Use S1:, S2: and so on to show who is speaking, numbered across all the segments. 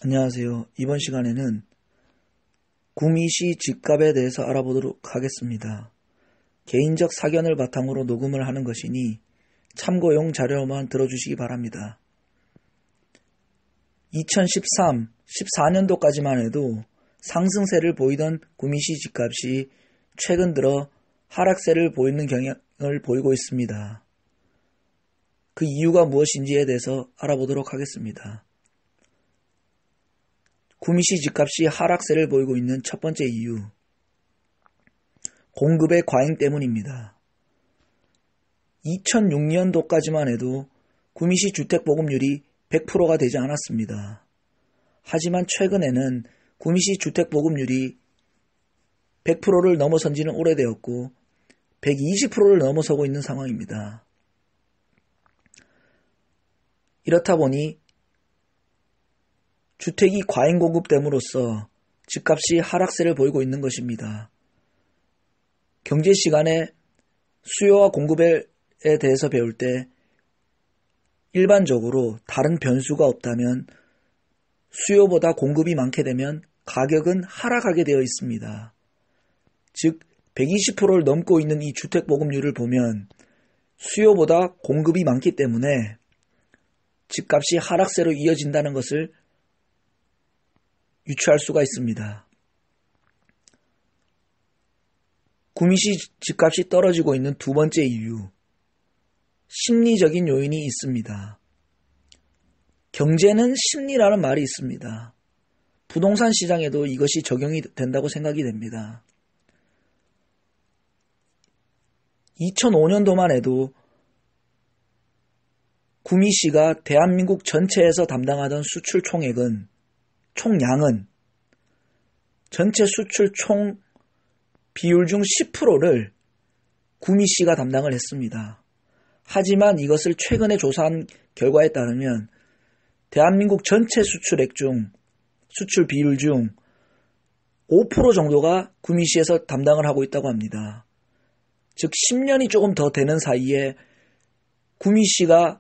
S1: 안녕하세요. 이번 시간에는 구미시 집값에 대해서 알아보도록 하겠습니다. 개인적 사견을 바탕으로 녹음을 하는 것이니 참고용 자료만 들어주시기 바랍니다. 2013, 14년도까지만 해도 상승세를 보이던 구미시 집값이 최근 들어 하락세를 보이는 경향을 보이고 있습니다. 그 이유가 무엇인지에 대해서 알아보도록 하겠습니다. 구미시 집값이 하락세를 보이고 있는 첫 번째 이유, 공급의 과잉 때문입니다. 2006년도까지만 해도 구미시 주택보급률이 100%가 되지 않았습니다. 하지만 최근에는 구미시 주택보급률이 100%를 넘어선 지는 오래되었고 120%를 넘어서고 있는 상황입니다. 이렇다 보니 주택이 과잉 공급됨으로써 집값이 하락세를 보이고 있는 것입니다. 경제 시간에 수요와 공급에 대해서 배울 때 일반적으로 다른 변수가 없다면 수요보다 공급이 많게 되면 가격은 하락하게 되어 있습니다. 즉 120%를 넘고 있는 이 주택 보급률을 보면 수요보다 공급이 많기 때문에 집값이 하락세로 이어진다는 것을 유추할 수가 있습니다. 구미시 집값이 떨어지고 있는 두 번째 이유, 심리적인 요인이 있습니다. 경제는 심리라는 말이 있습니다. 부동산 시장에도 이것이 적용이 된다고 생각이 됩니다. 2005년도만 해도 구미시가 대한민국 전체에서 담당하던 수출 총량은 전체 수출 총 비율 중 10%를 구미시가 담당을 했습니다. 하지만 이것을 최근에 조사한 결과에 따르면 대한민국 전체 수출액 중 수출 비율 중 5% 정도가 구미시에서 담당을 하고 있다고 합니다. 즉 10년이 조금 더 되는 사이에 구미시가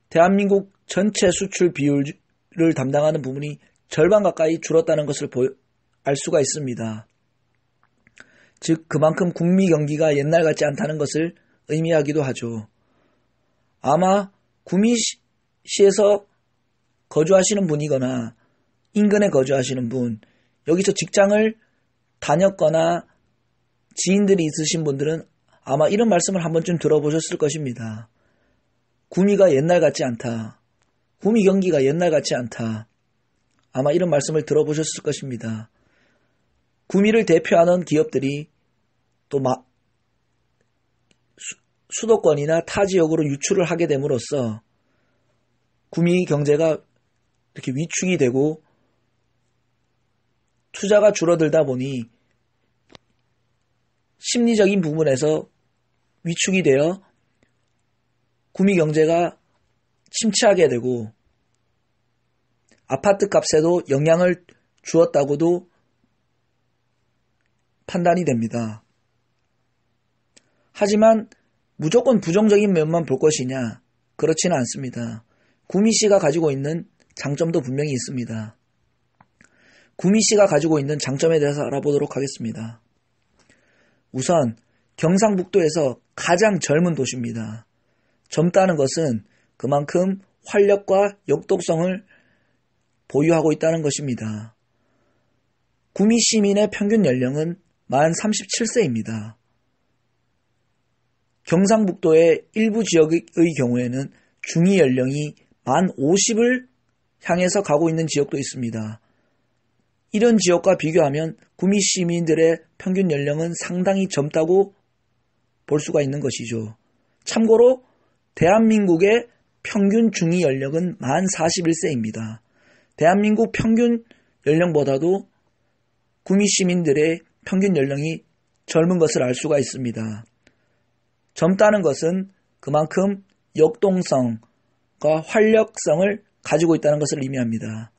S1: 대한민국 전체 수출 비율을 담당하는 부분이 절반 가까이 줄었다는 것을 알 수가 있습니다. 즉 그만큼 구미 경기가 옛날 같지 않다는 것을 의미하기도 하죠. 아마 구미시에서 거주하시는 분이거나 인근에 거주하시는 분, 여기서 직장을 다녔거나 지인들이 있으신 분들은 아마 이런 말씀을 한 번쯤 들어보셨을 것입니다. 구미가 옛날 같지 않다. 구미 경기가 옛날 같지 않다. 아마 이런 말씀을 들어보셨을 것입니다. 구미를 대표하는 기업들이 또 수도권이나 타 지역으로 유출을 하게 됨으로써 구미 경제가 이렇게 위축이 되고 투자가 줄어들다 보니 심리적인 부분에서 위축이 되어 구미 경제가 침체하게 되고 아파트 값에도 영향을 주었다고도 판단이 됩니다. 하지만 무조건 부정적인 면만 볼 것이냐? 그렇지는 않습니다. 구미시가 가지고 있는 장점도 분명히 있습니다. 구미시가 가지고 있는 장점에 대해서 알아보도록 하겠습니다. 우선 경상북도에서 가장 젊은 도시입니다. 젊다는 것은 그만큼 활력과 역독성을 보유하고 있다는 것입니다. 구미 시민의 평균 연령은 만 37세입니다. 경상북도의 일부 지역의 경우에는 중위 연령이 만 50을 향해서 가고 있는 지역도 있습니다. 이런 지역과 비교하면 구미 시민들의 평균 연령은 상당히 젊다고 볼 수가 있는 것이죠. 참고로 대한민국의 평균 중위 연령은 만 41세입니다. 대한민국 평균 연령보다도 구미 시민들의 평균 연령이 젊은 것을 알 수가 있습니다. 젊다는 것은 그만큼 역동성과 활력성을 가지고 있다는 것을 의미합니다.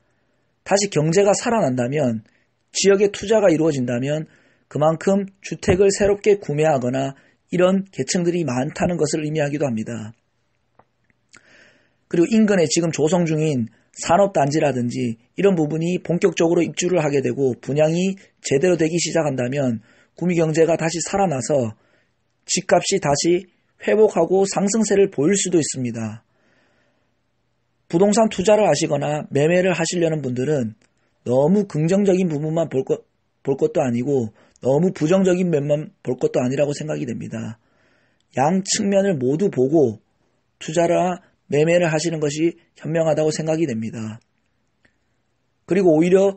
S1: 다시 경제가 살아난다면, 지역에 투자가 이루어진다면 그만큼 주택을 새롭게 구매하거나 이런 계층들이 많다는 것을 의미하기도 합니다. 그리고 인근에 지금 조성 중인 산업단지라든지 이런 부분이 본격적으로 입주를 하게 되고 분양이 제대로 되기 시작한다면 구미경제가 다시 살아나서 집값이 다시 회복하고 상승세를 보일 수도 있습니다. 부동산 투자를 하시거나 매매를 하시려는 분들은 너무 긍정적인 부분만 볼 것도 아니고 너무 부정적인 면만 볼 것도 아니라고 생각이 됩니다. 양 측면을 모두 보고 투자나 매매를 하시는 것이 현명하다고 생각이 됩니다. 그리고 오히려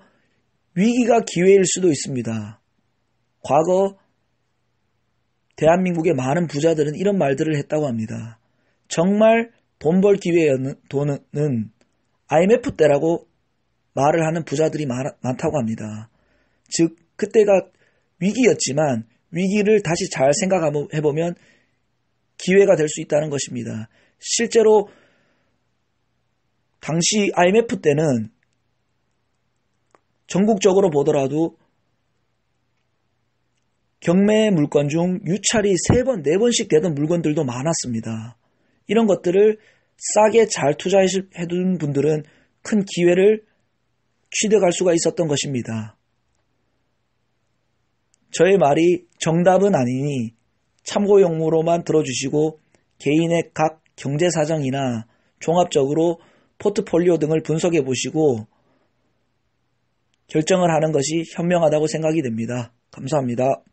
S1: 위기가 기회일 수도 있습니다. 과거 대한민국의 많은 부자들은 이런 말들을 했다고 합니다. 정말 돈 벌 기회는 IMF 때라고 말을 하는 부자들이 많다고 합니다. 즉 그때가 위기였지만 위기를 다시 잘 생각해보면 기회가 될 수 있다는 것입니다. 실제로 당시 IMF 때는 전국적으로 보더라도 경매 물건 중 유찰이 3번, 4번씩 되던 물건들도 많았습니다. 이런 것들을 싸게 잘 투자해둔 분들은 큰 기회를 취득할 수가 있었던 것입니다. 저의 말이 정답은 아니니 참고용으로만 들어주시고 개인의 각 경제사정이나 종합적으로 포트폴리오 등을 분석해 보시고 결정을 하는 것이 현명하다고 생각이 됩니다. 감사합니다.